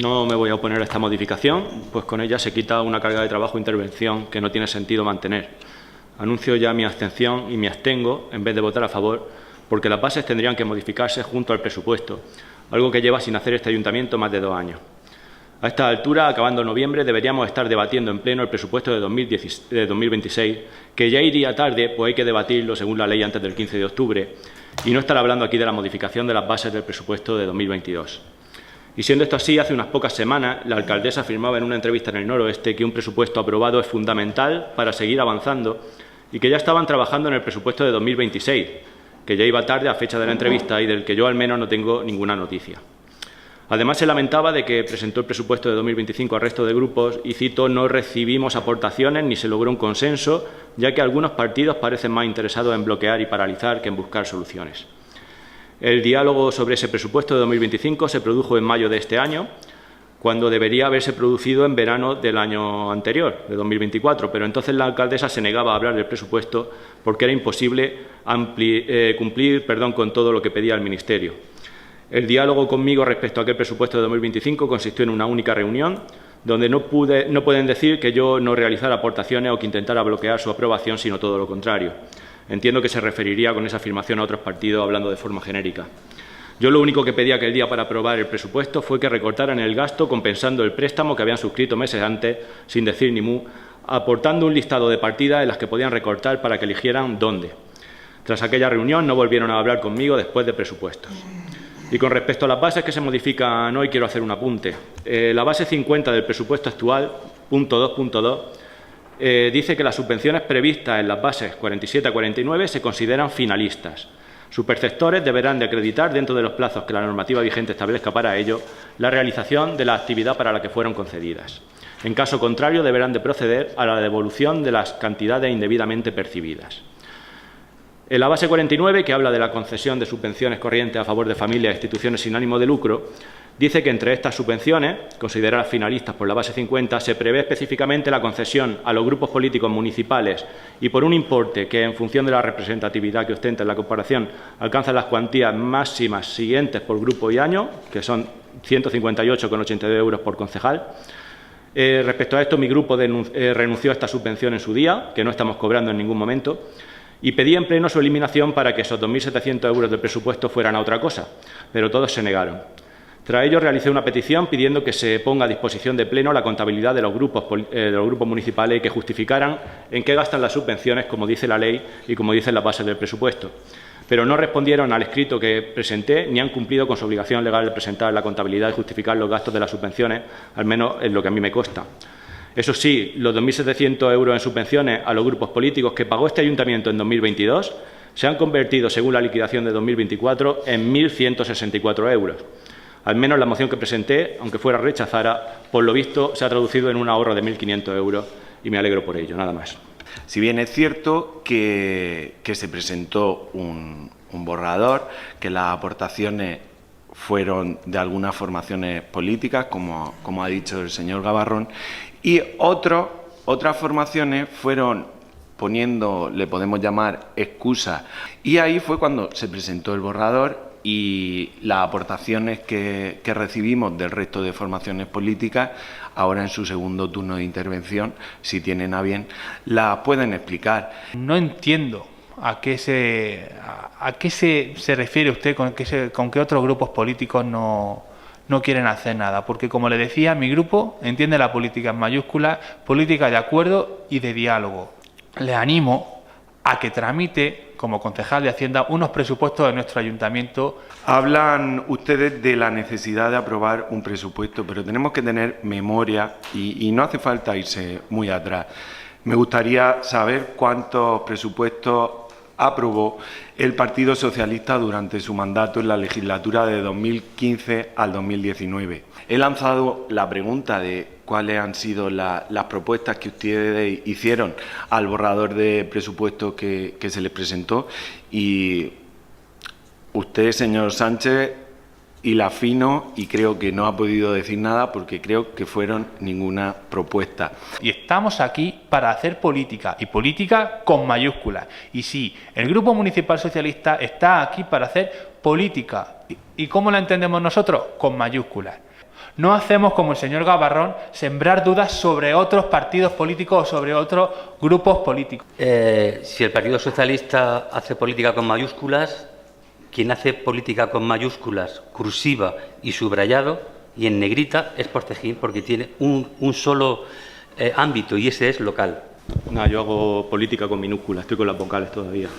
No me voy a oponer a esta modificación, pues con ella se quita una carga de trabajo e intervención que no tiene sentido mantener. Anuncio ya mi abstención y me abstengo en vez de votar a favor, porque las bases tendrían que modificarse junto al presupuesto, algo que lleva sin hacer este ayuntamiento más de 2 años. A esta altura, acabando noviembre, deberíamos estar debatiendo en pleno el presupuesto de 2026, que ya iría tarde, pues hay que debatirlo según la ley antes del 15 de octubre, y no estar hablando aquí de la modificación de las bases del presupuesto de 2022. Y siendo esto así, hace unas pocas semanas la alcaldesa afirmaba en una entrevista en El Noroeste que un presupuesto aprobado es fundamental para seguir avanzando y que ya estaban trabajando en el presupuesto de 2026, que ya iba tarde a fecha de la entrevista y del que yo al menos no tengo ninguna noticia. Además, se lamentaba de que presentó el presupuesto de 2025 al resto de grupos y, cito, no recibimos aportaciones ni se logró un consenso, ya que algunos partidos parecen más interesados en bloquear y paralizar que en buscar soluciones. El diálogo sobre ese presupuesto de 2025 se produjo en mayo de este año, cuando debería haberse producido en verano del año anterior, de 2024, pero entonces la alcaldesa se negaba a hablar del presupuesto porque era imposible cumplir con todo lo que pedía el Ministerio. El diálogo conmigo respecto a aquel presupuesto de 2025 consistió en una única reunión, donde no pueden decir que yo no realizara aportaciones o que intentara bloquear su aprobación, sino todo lo contrario. Entiendo que se referiría con esa afirmación a otros partidos hablando de forma genérica. Yo lo único que pedí aquel día para aprobar el presupuesto fue que recortaran el gasto compensando el préstamo que habían suscrito meses antes, sin decir ni mu, aportando un listado de partidas en las que podían recortar para que eligieran dónde. Tras aquella reunión no volvieron a hablar conmigo después de presupuestos. Y con respecto a las bases que se modifican hoy, quiero hacer un apunte. La base 50 del presupuesto actual, punto 2.2, dice que las subvenciones previstas en las bases 47 a 49 se consideran finalistas. Sus perceptores deberán de acreditar, dentro de los plazos que la normativa vigente establezca para ello, la realización de la actividad para la que fueron concedidas. En caso contrario, deberán de proceder a la devolución de las cantidades indebidamente percibidas. En la base 49, que habla de la concesión de subvenciones corrientes a favor de familias e instituciones sin ánimo de lucro, dice que entre estas subvenciones, consideradas finalistas por la base 50, se prevé específicamente la concesión a los grupos políticos municipales y por un importe que, en función de la representatividad que ostenta en la comparación, alcanza las cuantías máximas siguientes por grupo y año, que son 158,82 euros por concejal. Respecto a esto, mi grupo renunció a esta subvención en su día, que no estamos cobrando en ningún momento, y pedí en pleno su eliminación para que esos 2.700 euros del presupuesto fueran a otra cosa, pero todos se negaron. Tras ello, realicé una petición pidiendo que se ponga a disposición de pleno la contabilidad de los grupos municipales y que justificaran en qué gastan las subvenciones, como dice la ley y como dicen las bases del presupuesto. Pero no respondieron al escrito que presenté ni han cumplido con su obligación legal de presentar la contabilidad y justificar los gastos de las subvenciones, al menos en lo que a mí me consta. Eso sí, los 2.700 euros en subvenciones a los grupos políticos que pagó este ayuntamiento en 2022 se han convertido, según la liquidación de 2024, en 1.164 euros. Al menos la moción que presenté, aunque fuera rechazada, por lo visto se ha traducido en un ahorro de 1.500 euros y me alegro por ello, nada más. Si bien es cierto que se presentó un borrador, que las aportaciones fueron de algunas formaciones políticas, como ha dicho el señor Gabarrón, y otras formaciones fueron poniendo, le podemos llamar, excusas. Y ahí fue cuando se presentó el borrador y las aportaciones que recibimos del resto de formaciones políticas, ahora en su segundo turno de intervención, si tienen a bien, las pueden explicar. No entiendo a qué se refiere usted con que otros grupos políticos no quieren hacer nada, porque como le decía, mi grupo entiende la política en mayúsculas, política de acuerdo y de diálogo. Le animo a que tramite, como concejal de Hacienda, unos presupuestos de nuestro ayuntamiento. Hablan ustedes de la necesidad de aprobar un presupuesto, pero tenemos que tener memoria y no hace falta irse muy atrás. Me gustaría saber cuántos presupuestos aprobó el Partido Socialista durante su mandato en la legislatura de 2015 al 2019. He lanzado la pregunta de cuáles han sido las propuestas que ustedes hicieron al borrador de presupuesto que se les presentó y usted, señor Sánchez, y la afino y creo que no ha podido decir nada porque creo que fueron ninguna propuesta. Y estamos aquí para hacer política, y política con mayúsculas. Y sí, el Grupo Municipal Socialista está aquí para hacer política. ¿Y cómo la entendemos nosotros? Con mayúsculas. No hacemos como el señor Gabarrón, sembrar dudas sobre otros partidos políticos o sobre otros grupos políticos. Si el Partido Socialista hace política con mayúsculas, quien hace política con mayúsculas, cursiva y subrayado, y en negrita, es Posteguín, porque tiene un solo ámbito, y ese es local. Nada, yo hago política con minúsculas, estoy con las vocales todavía.